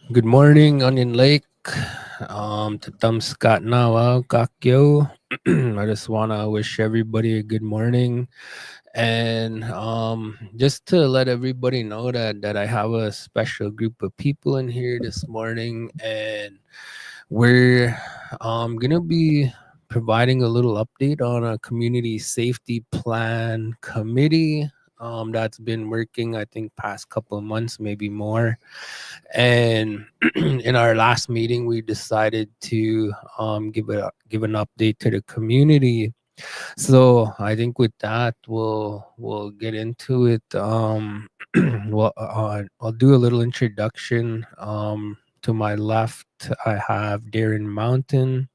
Good morning, Onion Lake. Tatam Scott Nawa, Kakyo. I just want to wish everybody a good morning. And just to let everybody know that I have a special group of people in here this morning. And we're going to be providing a little update on a community safety plan committee that's been working, I think, past couple of months, maybe more. And in our last meeting, we decided to give an update to the community. So I think with that, we'll get into it. I'll do a little introduction. To my left, I have Darren Mountain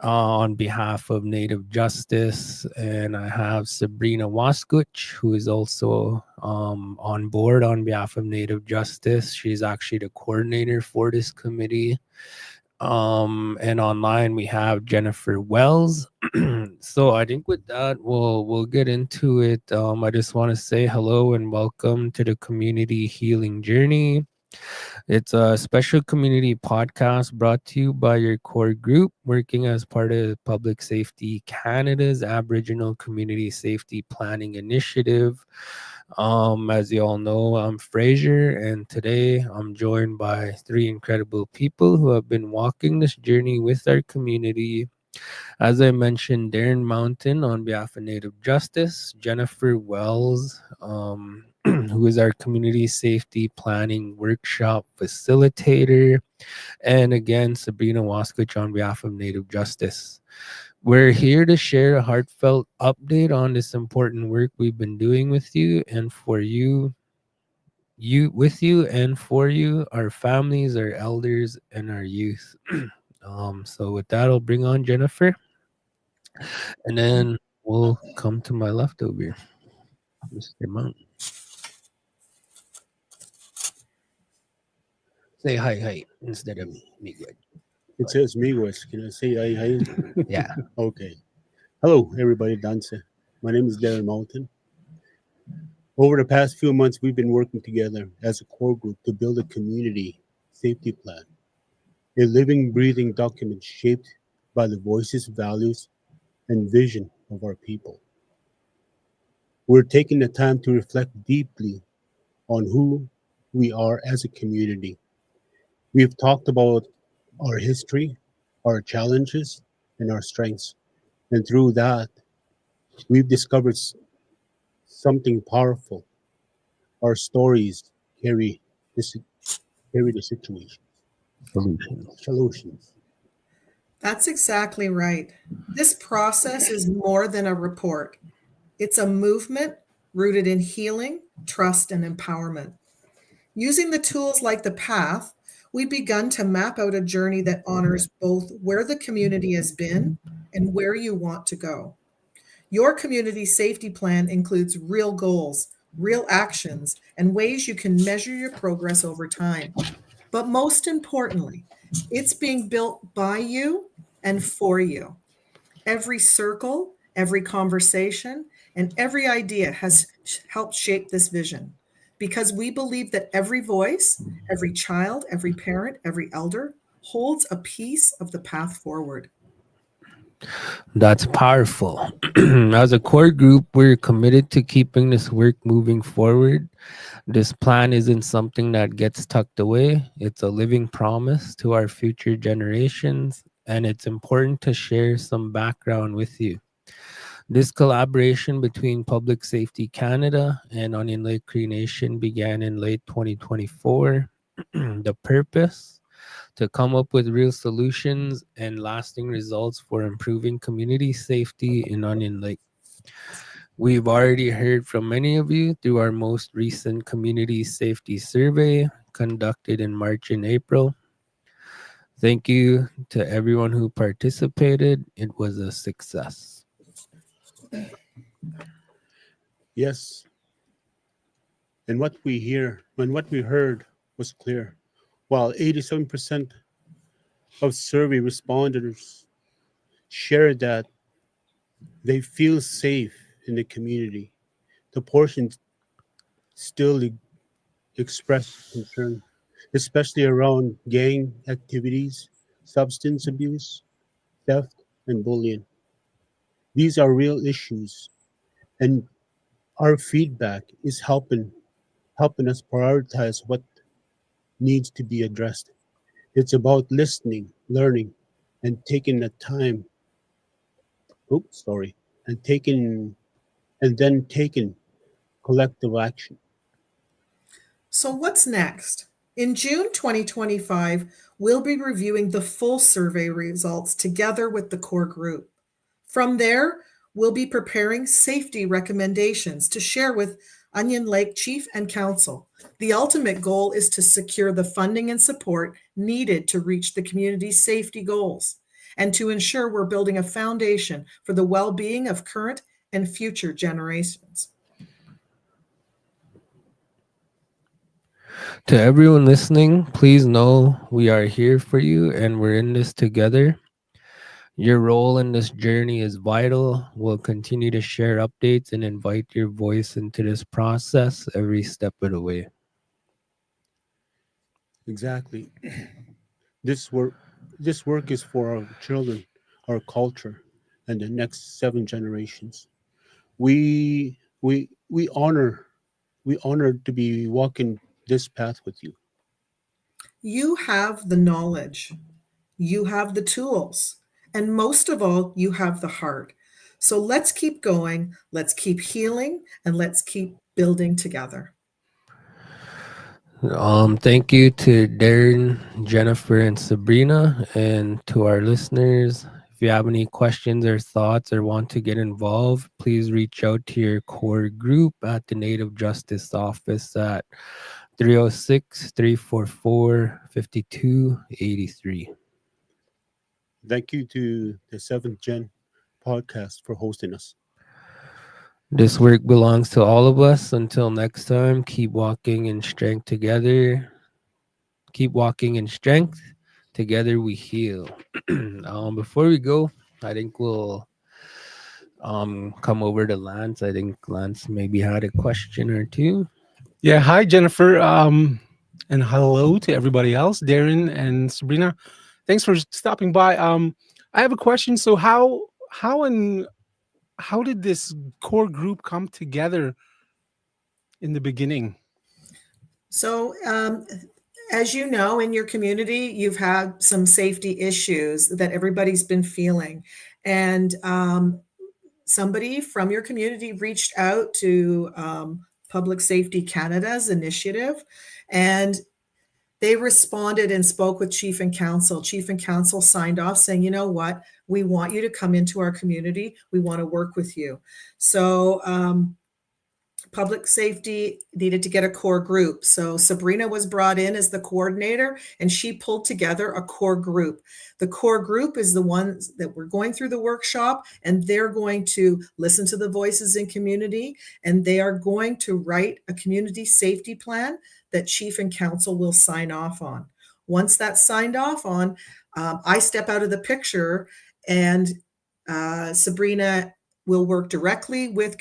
on behalf of Native Justice, and I have Sabrina Waskuch, who is also on board on behalf of Native Justice. She's actually the coordinator for this committee. And online we have Jennifer Wells. So I think with that, we'll get into it. I just want to say hello and welcome to the Community Healing Journey. It's a special community podcast brought to you by your core group, working as part of Public Safety Canada's Aboriginal Community Safety Planning Initiative. As you all know, I'm Fraser, and today I'm joined by three incredible people who have been walking this journey with our community. As I mentioned, Darren Mountain on behalf of Native Justice, Jennifer Wells, who is our community safety planning workshop facilitator, and again, Sabrina Waskich on behalf of Native Justice. We're here to share a heartfelt update on this important work we've been doing with you and for you, with you and for you, our families, our elders, and our youth. So with that, I'll bring on Jennifer. And then we'll come to my left over here, Mr. Mount. Say hi instead of me. Good. It says Migos. Can I say hi? Yeah. Okay. Hello, everybody. Dance. My name is Darren Mountain. Over the past few months, we've been working together as a core group to build a community safety plan, a living, breathing document shaped by the voices, values, and vision of our people. We're taking the time to reflect deeply on who we are as a community. We've talked about our history, our challenges, and our strengths. And through that, we've discovered something powerful. Our stories carry this carry the situation Solutions. solutions. That's exactly right. This process is more than a report, it's a movement rooted in healing, trust, and empowerment. Using the tools like the path, we've begun to map out a journey that honors both where the community has been and where you want to go. Your community safety plan includes real goals, real actions, and ways you can measure your progress over time. But most importantly, it's being built by you and for you. Every circle, every conversation, and every idea has helped shape this vision because we believe that every voice, every child, every parent, every elder holds a piece of the path forward. That's powerful. As a core group, we're committed to keeping this work moving forward. This plan isn't something that gets tucked away, it's a living promise to our future generations, and it's important to share some background with you. This collaboration between Public Safety Canada and Onion Lake Cree Nation began in late 2024. The purpose? To come up with real solutions and lasting results for improving community safety in Onion Lake. We've already heard from many of you through our most recent community safety survey conducted in March and April. Thank you to everyone who participated. It was a success. Yes, and what we heard was clear. While 87% of survey respondents shared that they feel safe in the community, the portion still expressed concern. especially around gang activities, substance abuse, theft, and bullying. These are real issues, and our feedback is helping us prioritize what needs to be addressed. It's about listening, learning, and taking the time. Oops, sorry, and taking and then taking collective action. So, what's next? In June 2025, we'll be reviewing the full survey results together with the core group. From there, we'll be preparing safety recommendations to share with Onion Lake Chief and Council. The ultimate goal is to secure the funding and support needed to reach the community's safety goals and to ensure we're building a foundation for the well being of current and future generations. To everyone listening, please know we are here for you and we're in this together. Your role in this journey is vital. We'll continue to share updates and invite your voice into this process every step of the way. Exactly. This work this work is for our children, our culture, and the next 7 generations. We we honor to be walking this path with you. You have the knowledge, you have the tools, and most of all, you have the heart. So let's keep going, let's keep healing, and let's keep building together. Thank you to Darren, Jennifer, and Sabrina, and to our listeners. If you have any questions or thoughts or want to get involved, please reach out to your core group at the Native Justice Office at 306-344-5283. Thank you to the 7th Gen podcast for hosting us. This work belongs to all of us. Until next time, keep walking in strength together. Keep walking in strength. Together we heal. Before we go, I think we'll come over to Lance. I think Lance maybe had a question or two. Yeah, hi Jennifer, and hello to everybody else, Darren and Sabrina. Thanks for stopping by. I have a question. So how did this core group come together in the beginning? So, as you know, in your community, you've had some safety issues that everybody's been feeling. And somebody from your community reached out to Public Safety Canada's initiative, and they responded and spoke with Chief and Council. Chief and Council signed off saying, you know what, we want you to come into our community. We want to work with you. So, public safety needed to get a core group. So Sabrina was brought in as the coordinator and she pulled together a core group. The core group is the ones that we're going through the workshop, and they're going to listen to the voices in community, and they are going to write a community safety plan that Chief and Council will sign off on. Once that's signed off on, I step out of the picture, and Sabrina will work directly with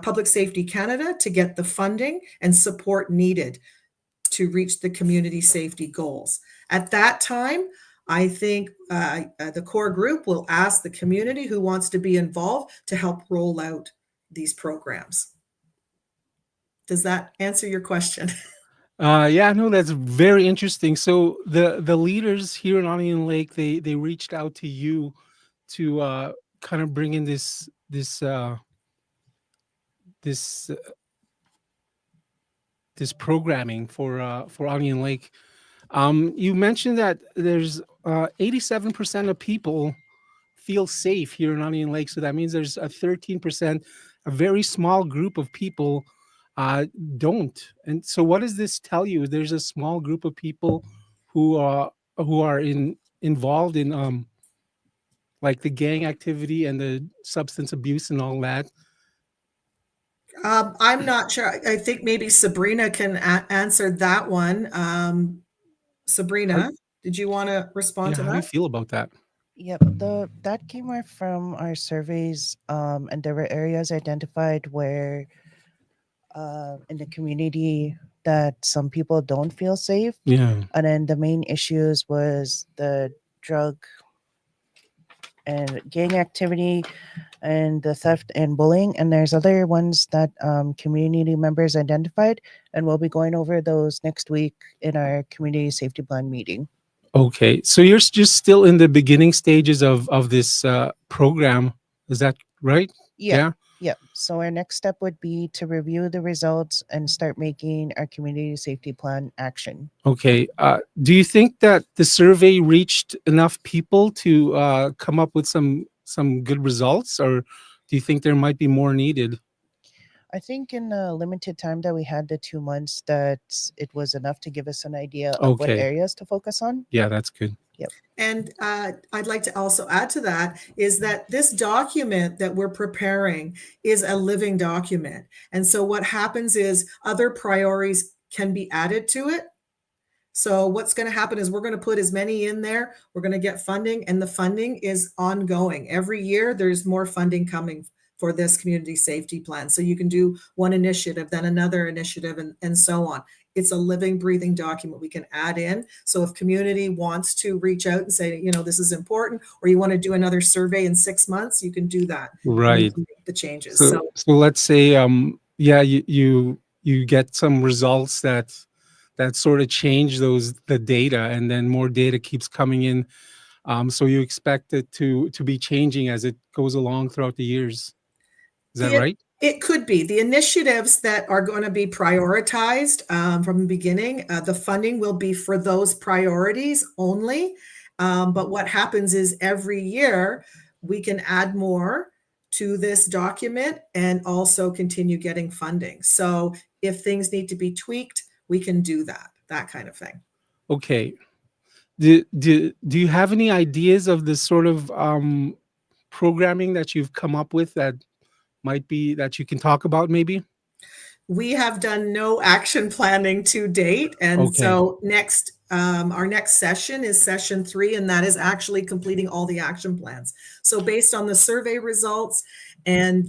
Public Safety Canada to get the funding and support needed to reach the community safety goals. At that time, I think the core group will ask the community who wants to be involved to help roll out these programs. Does that answer your question? Yeah, no, that's very interesting. So the leaders here in Onion Lake, they reached out to you to kind of bring in this programming for Onion Lake. You mentioned that there's 87% of people feel safe here in Onion Lake, so that means there's a 13%, a very small group of people don't. And so, what does this tell you? There's a small group of people who are involved in like the gang activity and the substance abuse and all that. I'm not sure. I think maybe Sabrina can answer that one. Sabrina, did you want to respond to How do you that? feel about that? Yep, that came out from our surveys, and there were areas identified where in the community that some people don't feel safe. Yeah. And then the main issues was the drug and gang activity and the theft and bullying. And there's other ones that community members identified. And we'll be going over those next week in our community safety plan meeting. Okay. So you're just still in the beginning stages of this program. Is that right? Yeah. So our next step would be to review the results and start making our community safety plan action. Okay. Do you think that the survey reached enough people to come up with some good results, or do you think there might be more needed? I think in the limited time that we had, the 2 months, that it was enough to give us an idea of what Okay. areas to focus on. Yeah, that's good. And I'd like to also add to that is that this document that we're preparing is a living document. And so what happens is other priorities can be added to it. So what's going to happen is we're going to put as many in there. We're going to get funding, and the funding is ongoing. Every year there's more funding coming for this community safety plan. So you can do one initiative, then another initiative, and so on. It's a living, breathing document we can add in. So if community wants to reach out and say, this is important, or you want to do another survey in 6 months, you can do that. And you Right. can make the changes. So let's say you get some results that sort of change the data, and then more data keeps coming in. So you expect it to be changing as it goes along throughout the years. Is that right? It could be. The initiatives that are going to be prioritized from the beginning, the funding will be for those priorities only. But what happens is every year we can add more to this document and also continue getting funding. So if things need to be tweaked, we can do that kind of thing. Okay. Do you have any ideas of the sort of programming that you've come up with that might be that you can talk about maybe? We have done no action planning to date. And Okay. so our next session is session 3, and that is actually completing all the action plans. So based on the survey results and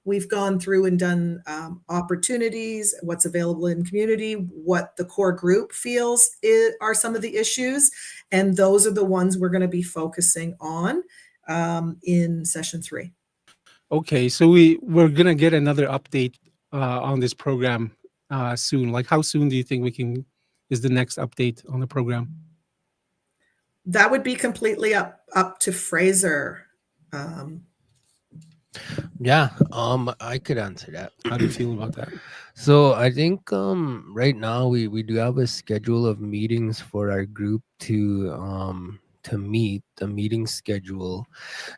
we've gone through and done opportunities, what's available in community, what the core group feels are some of the issues. And those are the ones we're going to be focusing on in session 3. Okay, so we're gonna get another update on this program soon. Like, how soon do you think is the next update on the program? That would be completely up to Fraser. Yeah, I could answer that. How do you feel about that? So I think right now we do have a schedule of meetings for our group to meet, the meeting schedule,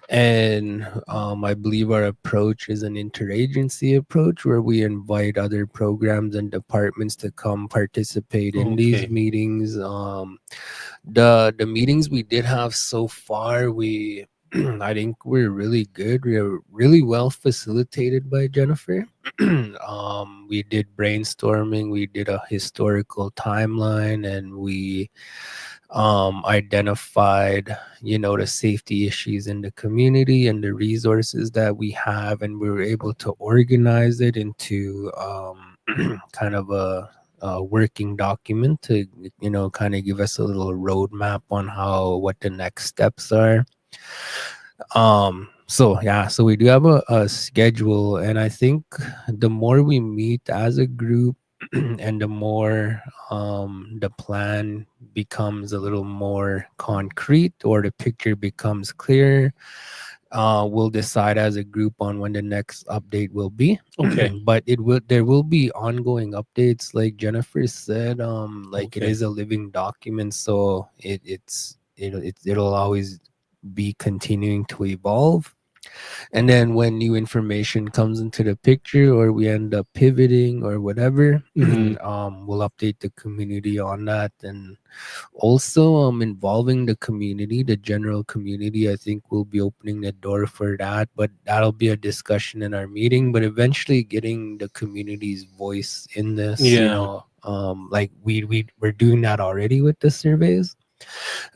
and I believe our approach is an interagency approach where we invite other programs and departments to come participate in these Okay. meetings. The meetings we did have so far, I think we're really good. We're really well facilitated by Jennifer. We did brainstorming, we did a historical timeline, and we identified the safety issues in the community and the resources that we have, and we were able to organize it into kind of a working document to kind of give us a little roadmap on what the next steps are. So we do have a schedule, and I think the more we meet as a group and the more the plan becomes a little more concrete, or the picture becomes clear, we'll decide as a group on when the next update will be. Okay. But there will be ongoing updates, like Jennifer said. It Okay. is a living document, so it'll always be continuing to evolve. And then when new information comes into the picture, or we end up pivoting or whatever, Mhm. we'll update the community on that. And also involving the community, the general community, I think we'll be opening the door for that, but that'll be a discussion in our meeting. But eventually getting the community's voice in this, Yeah. like we're doing that already with the surveys.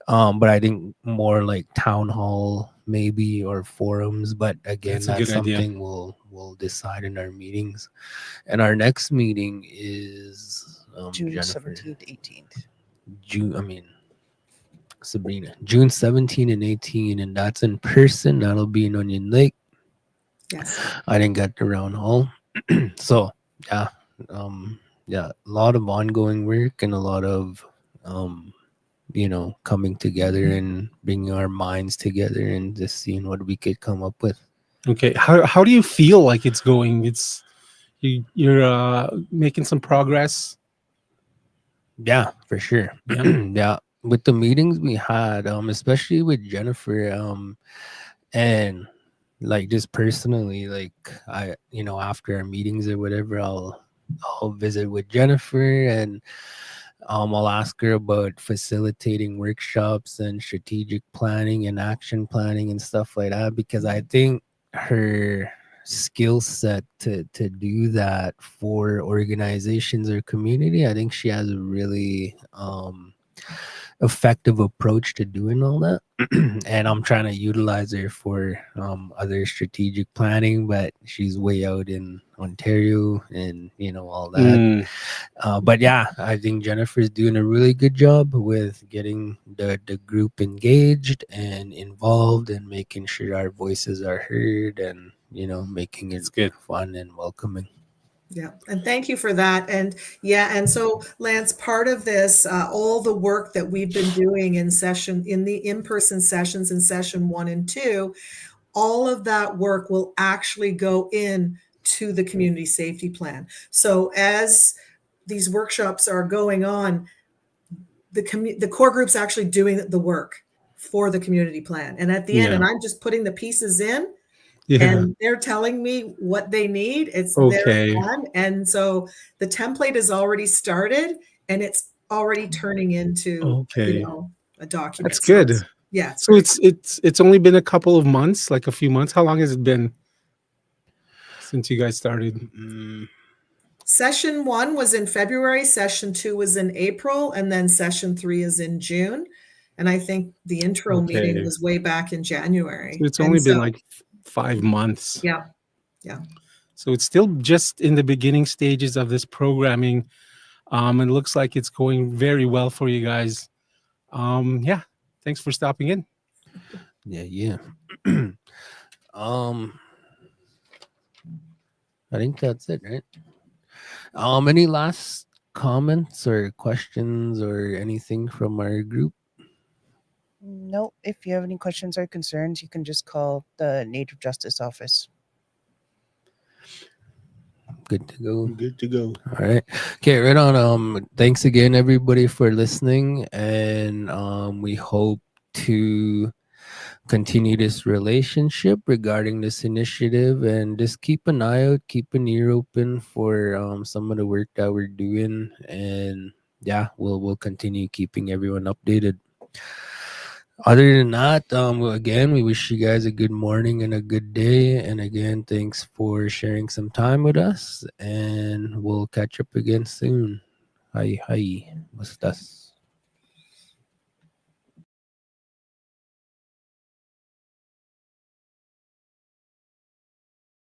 But I think more like town hall maybe, or forums. But again, That's a good idea. something we'll decide in our meetings. And our next meeting is June Jennifer. 17th, 18th. Sabrina, June 17 and 18, and that's in person. That'll be in Onion Lake. Yes. I didn't get to Round Hall. So yeah, a lot of ongoing work and a lot of coming together and bringing our minds together and just seeing what we could come up with. Okay. How do you feel like it's going? You're making some progress. Yeah, for sure. Yeah. Yeah, with the meetings we had, especially with Jennifer, and like just personally, like I, after our meetings or whatever, I'll visit with Jennifer, and I'll ask her about facilitating workshops and strategic planning and action planning and stuff like that, because I think her skill set to do that for organizations or community, I think she has a really effective approach to doing all that. And I'm trying to utilize her for other strategic planning, but she's way out in Ontario and all that. But yeah, I think Jennifer's doing a really good job with getting the group engaged and involved and making sure our voices are heard and making it good. fun and welcoming. Yeah, and thank you for that. And and so Lance, part of this, all the work that we've been doing in the in-person sessions in session 1 and 2, all of that work will actually go in to the community safety plan. So as these workshops are going on, the core group's actually doing the work for the community plan. And at the end, and I'm just putting the pieces in, and they're telling me what they need. It's Okay. their plan. And so the template is already started and it's already turning into a document. That's good. So it's only been a couple of months, like a few months. How long has it been since you guys started? Session 1 was in February, session 2 was in April, and then session 3 is in June. And I think the intro meeting was way back in January. So it's only been like 5 months. Yeah. So it's still just in the beginning stages of this programming. It looks like it's going very well for you guys. Thanks for stopping in. Yeah. I think that's it, right? Any last comments or questions or anything from our group? No, if you have any questions or concerns, you can just call the Native Justice Office. Good to go. Good to go. All right. Okay, right on. Thanks again, everybody, for listening. And we hope to continue this relationship regarding this initiative, and just keep an eye out, keep an ear open for some of the work that we're doing. And yeah, we'll continue keeping everyone updated. Other than that, again, we wish you guys a good morning and a good day. And again, thanks for sharing some time with us. And we'll catch up again soon. Hi. What's that?